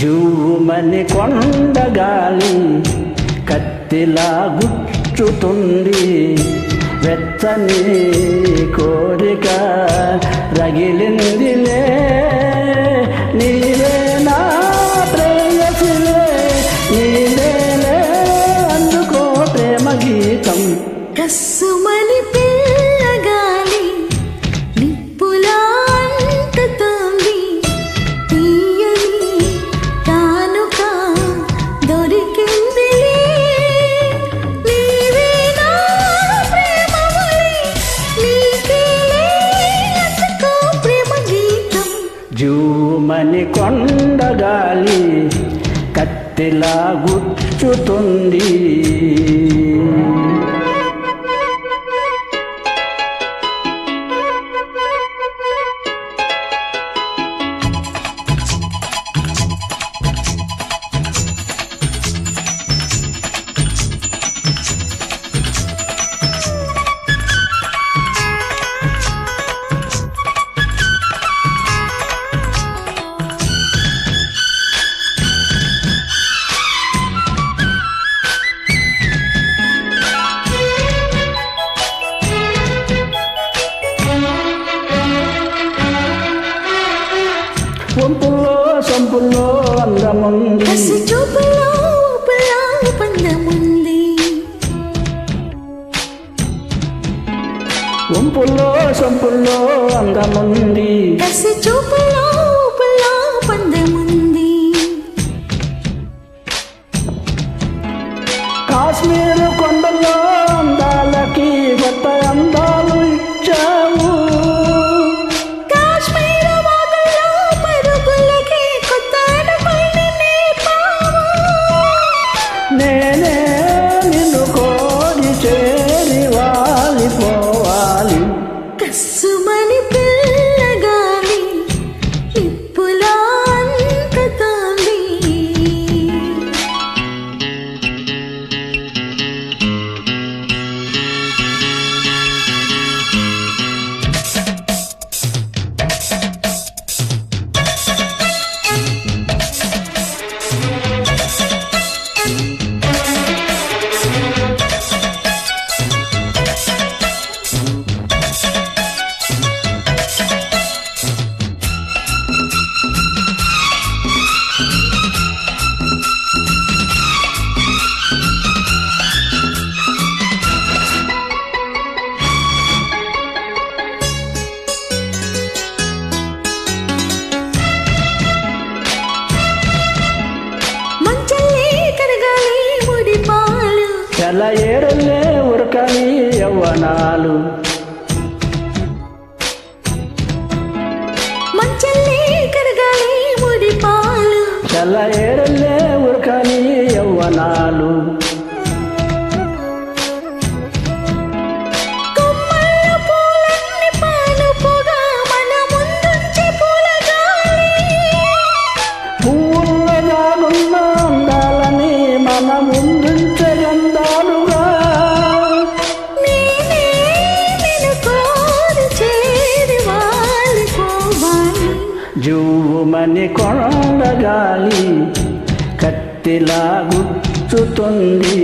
జూమని కొండగాలి కత్తిలా గుచ్చుతుంది, వెచ్చని కోరిక రగిలిందిలే, నీవే నా ప్రేయసిలే, నీవేలే అందుకో ప్రేమ గీతం. కస్సుమని పిల్లగాలి నిప్పులా అంటుతోంది, తీయని కానుక దొరికిందిలే, నీవే నా ప్రేమవలి, నీకేలే అందుకో ప్రేమ గీతం. జూమని కొండగాలి కత్తిలా గుచ్చుతుంది. వంపుల్లో సంపుల్లో అందముంది, కసి చూపులో ఊపులా పందముంది, వంపుల్లో సంపుల్లో అందముంది, కసి చూపులో ఊపులా పందముంది. కాశ్మీర్ కొండల్లో అందాలకి కొత్త అందాలు ఇచ్చావు, నేనే నిన్ను కోరి చేరి వాలిపోవాలి. కస్సుమని పిల్లగాలి నిప్పులా అంటుతోంది. తెల్ల ఏరులే ఉరకని యవ్వనాలు, మంచల్లే కరగాలి ముడి పాలు, తెల్ల ఏరులే ఉరకని యవ్వనాలు, కొమ్మల పూలన్నీ పానుపుగా మన ముందుంచే పూలగాలి, పూల జాగున్న అందాలని మన ముందుంచే గంధాలుగా, నేనే నిన్ను కోరి చేరి వాలిపోవాలి. జూమని కొండగాలి కత్తిలా గుచ్చుతుంది.